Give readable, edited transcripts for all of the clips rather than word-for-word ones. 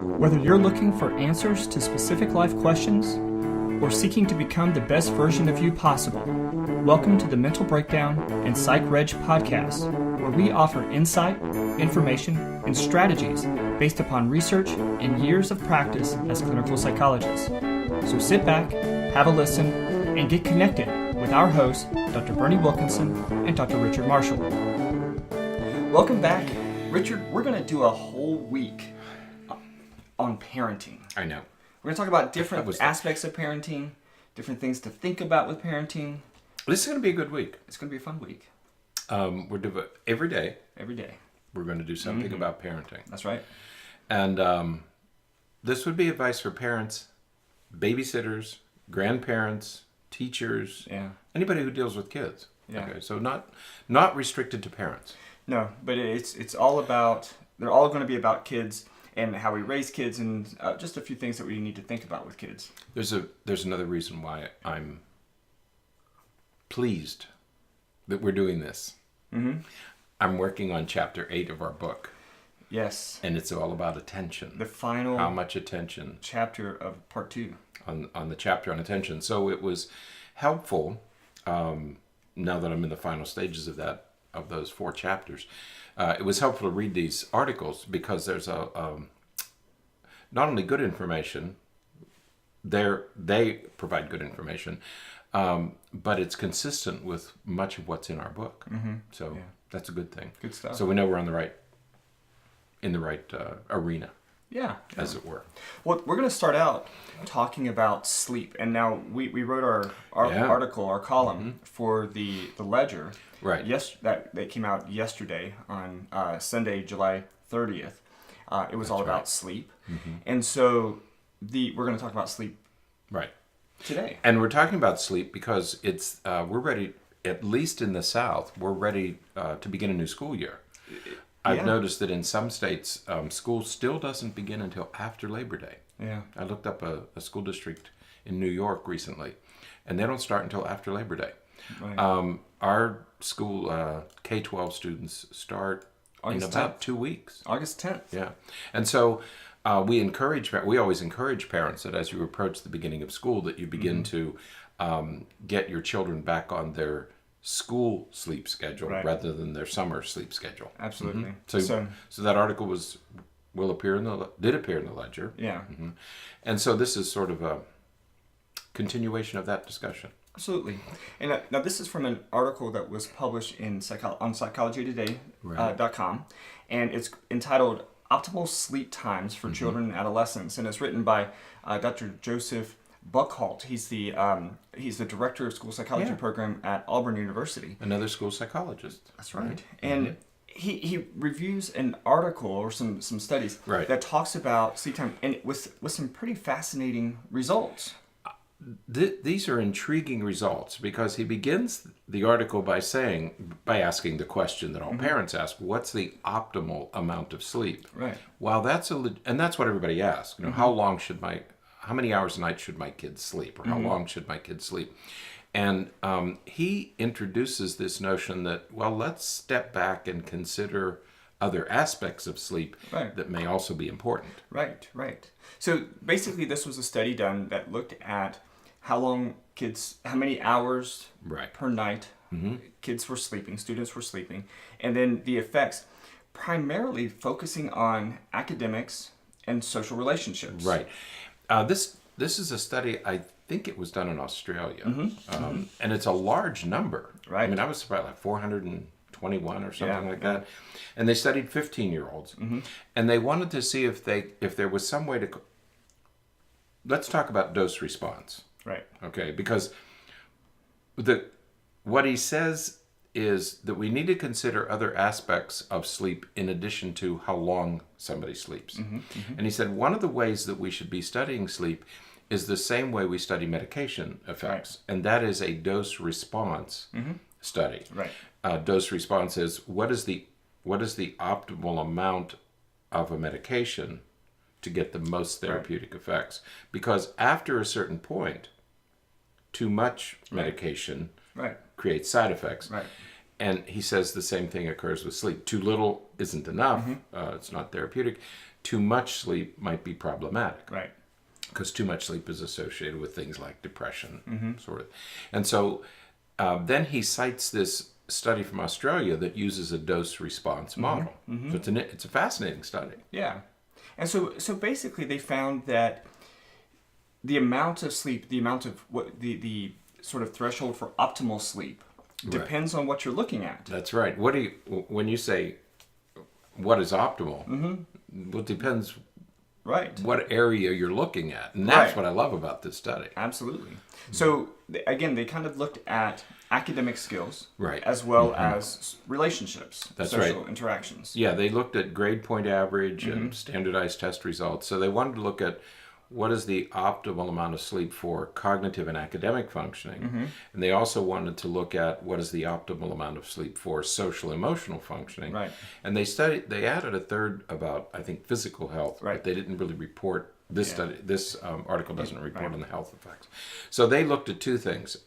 Whether you're looking for answers to specific life questions or seeking to become the best version of you possible, welcome to the Mental Breakdown and Psychreg podcast, where we offer insight, information, and strategies based upon research and years of practice as clinical psychologists. So sit back, have a listen, and get connected with our hosts, Dr. Berney Wilkinson and Dr. Richard Marshall. Welcome back. Richard, we're going to do a whole week on parenting. I know. We're going to talk about different aspects of parenting, different things to think about with parenting. This is going to be a good week. It's going to be a fun week. We're doing every day. Every day. We're going to do something about parenting. That's right. And this would be advice for parents, babysitters, grandparents, teachers, anybody who deals with kids. Yeah. Okay, so not restricted to parents. No, but it's all about, they're all going to be about kids and how we raise kids and just a few things that we need to think about with kids. There's another reason why I'm pleased that we're doing this. Mm-hmm. I'm working on chapter 8 of our book. Yes. And it's all about attention. The final how much attention. Chapter of part 2. On the chapter on attention. So it was helpful, now that I'm in the final stages of those 4 chapters, it was helpful to read these articles because there's not only good information, they provide good information, but it's consistent with much of what's in our book. Mm-hmm. So that's a good thing. Good stuff. So we know we're in the right arena. Yeah. As it were. Well, we're going to start out talking about sleep. And now we wrote our article, our column for the Ledger. Right. Yes, that came out yesterday on Sunday, July 30th. It was all about sleep. Mm-hmm. And so we're going to talk about sleep today. And we're talking about sleep because it's we're ready, at least in the South, we're ready to begin a new school year. I've noticed that in some states, school still doesn't begin until after Labor Day. Yeah. I looked up a school district in New York recently, and they don't start until after Labor Day. Right. Our school K-12 students start in about 2 weeks. August 10th. Yeah. And so we always encourage parents that as you approach the beginning of school, that you begin to get your children back on their school sleep schedule rather than their summer sleep schedule. Absolutely. Mm-hmm. So that article did appear in the Ledger. Yeah. Mm-hmm. And so this is sort of a continuation of that discussion. Absolutely. And now this is from an article that was published on psychologytoday.com, and it's entitled "Optimal Sleep Times for Children and Adolescents," and it's written by Dr. Joseph Buchholz. He's the director of school psychology program at Auburn University. Another school psychologist. That's right. And he reviews an article or some studies that talks about sleep time, and with some pretty fascinating results. These are intriguing results because he begins the article by asking the question that all parents ask: what's the optimal amount of sleep? Right. Well, that's what everybody asks. You know, how many hours a night should my kids sleep, or how long should my kids sleep? And he introduces this notion that, well, let's step back and consider other aspects of sleep that may also be important. Right. So basically, this was a study done that looked at how many hours per night students were sleeping, and then the effects, primarily focusing on academics and social relationships. Right. This is a study, I think it was done in Australia, and it's a large number. Right. I mean, I was surprised, like 421 or something like that. And they studied 15-year-olds, and they wanted to see if there was some way to. Let's talk about dose response. Right. Okay, because what he says is that we need to consider other aspects of sleep in addition to how long somebody sleeps. And he said one of the ways that we should be studying sleep is the same way we study medication effects, and that is a dose response study. Right. Dose response is what is the optimal amount of a medication to get the most therapeutic effects? Because after a certain point, too much medication creates side effects. Right. And he says the same thing occurs with sleep. Too little isn't enough. It's not therapeutic. too much sleep might be problematic. Right. Because too much sleep is associated with things like depression, sort of. And so then he cites this study from Australia that uses a dose-response model. So it's a fascinating study. Yeah. And so basically they found that the amount of sleep, the amount of what the sort of threshold for optimal sleep depends on what you're looking at. That's right. When you say what is optimal, well, it depends what area you're looking at. And that's what I love about this study. Absolutely. So again, they kind of looked at academic skills right. as well as relationships, That's social right. interactions. Yeah, they looked at grade point average and standardized test results. So they wanted to look at what is the optimal amount of sleep for cognitive and academic functioning. And they also wanted to look at what is the optimal amount of sleep for social emotional functioning. Right. And they added a third about, I think, physical health, but they didn't really report this study. This article doesn't report on the health effects. So they looked at two things,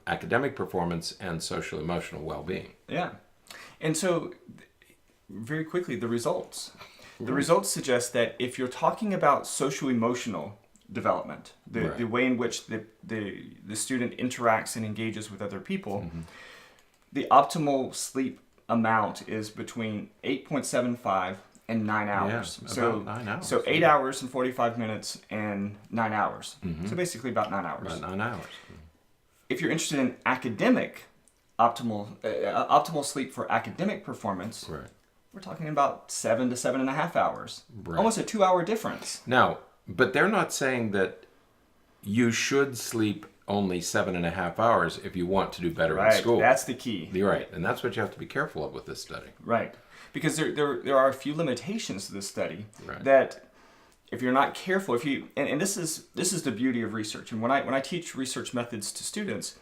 academic performance and social emotional well-being. Yeah. And so very quickly, the results. The results suggest that if you're talking about social-emotional development, the way in which the student interacts and engages with other people, the optimal sleep amount is between 8.75 and 9 hours. Yeah, so, about 9 hours. So 8 hours and 45 minutes and 9 hours. So basically about 9 hours. About 9 hours. If you're interested in academic optimal sleep for academic performance, we're talking about 7 to 7.5 hours. Almost a 2-hour difference. Now, but they're not saying that you should sleep only 7.5 hours if you want to do better in school. That's the key. You're right, and that's what you have to be careful of with this study. Right, because there are a few limitations to this study that if you're not careful, and this is the beauty of research. And when I teach research methods to students,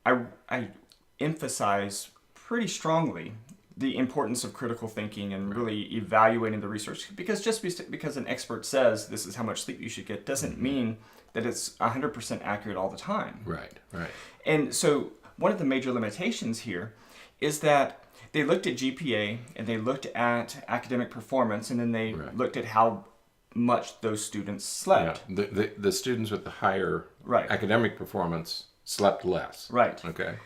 I emphasize pretty strongly the importance of critical thinking and really evaluating the research. Because just because an expert says this is how much sleep you should get doesn't mean that it's 100% accurate all the time. Right. And so one of the major limitations here is that they looked at GPA and they looked at academic performance, and then they looked at how much those students slept. Yeah. The students with the higher academic performance slept less. Right. Okay.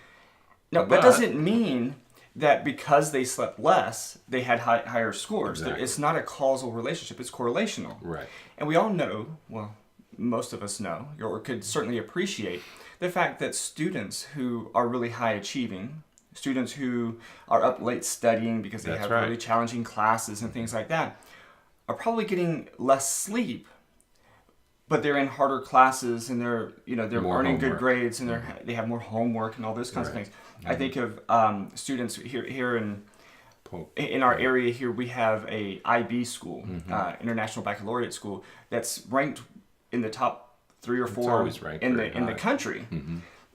Now, that doesn't mean that because they slept less, they had higher scores. Exactly. It's not a causal relationship, it's correlational. Right. And we all know, well, most of us know, or could certainly appreciate, the fact that students who are really high achieving, students who are up late studying because they have really challenging classes and things like that, are probably getting less sleep, but they're in harder classes and they're more earning homework. Good grades and they have more homework and all those kinds of things. I think of students here in our area here. We have a IB school, International Baccalaureate School, that's ranked in the top 3 or 4 in the country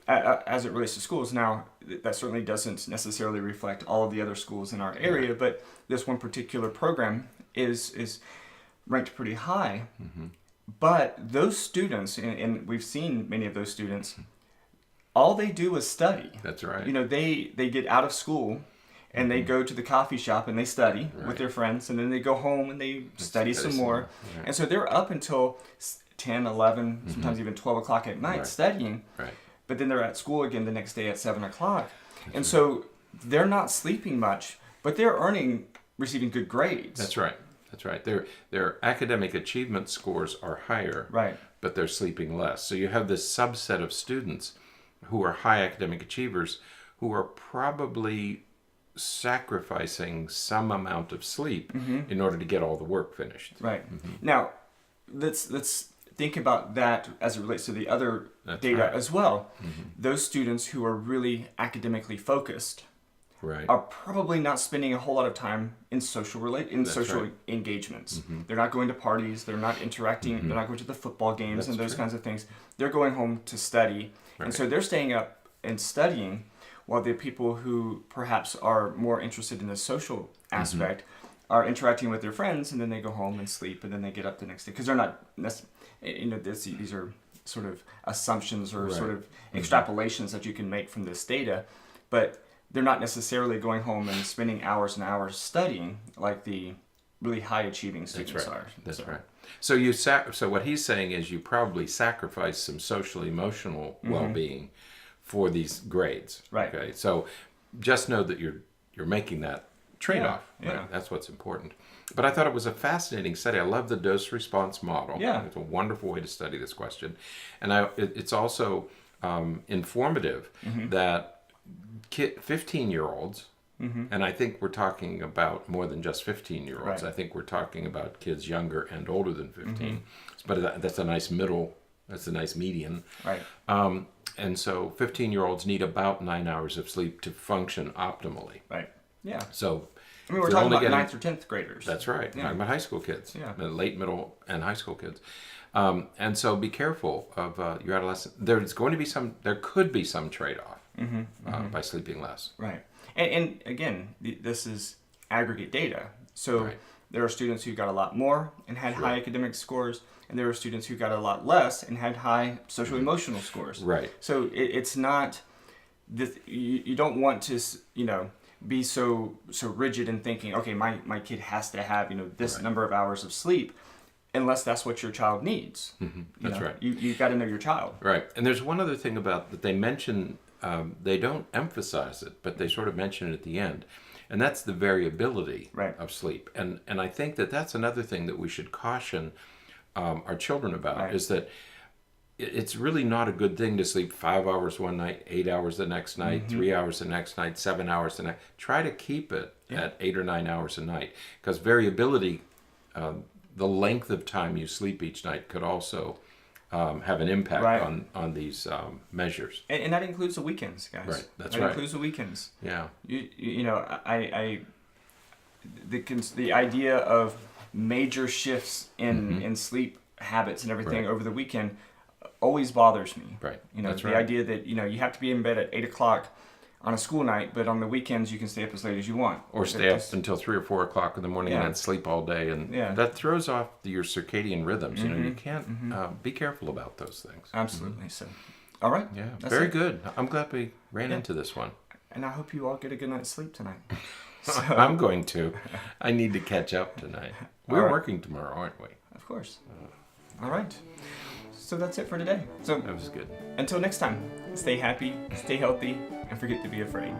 as it relates to schools. Now, that certainly doesn't necessarily reflect all of the other schools in our area, but this one particular program is ranked pretty high. But those students, and we've seen many of those students, all they do is study. That's right. They get out of school and they go to the coffee shop and they study with their friends, and then they go home and they study some more. And so they're up until 10, 11, sometimes even 12 o'clock at night studying. Right. But then they're at school again the next day at 7 o'clock. And so they're not sleeping much, but they're receiving good grades. That's right. Their academic achievement scores are higher, but they're sleeping less. So you have this subset of students who are high academic achievers who are probably sacrificing some amount of sleep in order to get all the work finished. Right. Now, let's think about that as it relates to the other data as well. Those students who are really academically focused are probably not spending a whole lot of time in social engagements. They're not going to parties, they're not interacting, they're not going to the football games and those kinds of things. They're going home to study. And so they're staying up and studying, while the people who perhaps are more interested in the social aspect are interacting with their friends, and then they go home and sleep, and then they get up the next day. Because they're not, these are sort of assumptions or sort of extrapolations that you can make from this data, but they're not necessarily going home and spending hours and hours studying like the really high achieving students are. That's right. So you so what he's saying is you probably sacrifice some social emotional well-being for these grades. Right. Okay. So just know that you're making that trade-off. Yeah. Right? That's what's important. But I thought it was a fascinating study. I love the dose response model. Yeah. It's a wonderful way to study this question, and it's also informative that 15-year-olds. And I think we're talking about more than just 15-year-olds. Right. I think we're talking about kids younger and older than 15. But that's a nice that's a nice median. Right. And so 15-year-olds need about 9 hours of sleep to function optimally. Right. Yeah. So I mean, we're talking about 9th or 10th graders. That's right. Yeah. Talking about high school kids. Yeah. Late, middle, and high school kids. And so be careful of your adolescent. There could be some trade-off by sleeping less. Right. And again, this is aggregate data. So there are students who got a lot more and had high academic scores, and there are students who got a lot less and had high social emotional scores. Right. So it's not this. You don't want to be so rigid in thinking, okay, my kid has to have this number of hours of sleep, unless that's what your child needs. That's right. You've got to know your child. Right. And there's one other thing about that they mention. They don't emphasize it, but they sort of mention it at the end, and that's the variability of sleep. And I think that's another thing that we should caution our children about is that it's really not a good thing to sleep 5 hours one night, 8 hours the next night, 3 hours the next night, 7 hours the next. Try to keep it at 8 or 9 hours a night, because variability, the length of time you sleep each night could also have an impact on these measures, and that includes the weekends, guys. Right, that's that right. Includes the weekends. Yeah. The idea of major shifts in sleep habits and everything over the weekend always bothers me. Right. That's the idea that you have to be in bed at 8 o'clock on a school night, but on the weekends you can stay up as late as you want, or stay up until 3 or 4 o'clock in the morning and then sleep all day, and that throws off your circadian rhythms. You can't be careful about those things. Absolutely. So, all right. Yeah, very good. I'm glad we ran into this one, and I hope you all get a good night's sleep tonight. So, I'm going to. I need to catch up tonight. We're working tomorrow, aren't we? Of course. All right. So that's it for today. So that was good. Until next time, stay happy, stay healthy, and forget to be afraid.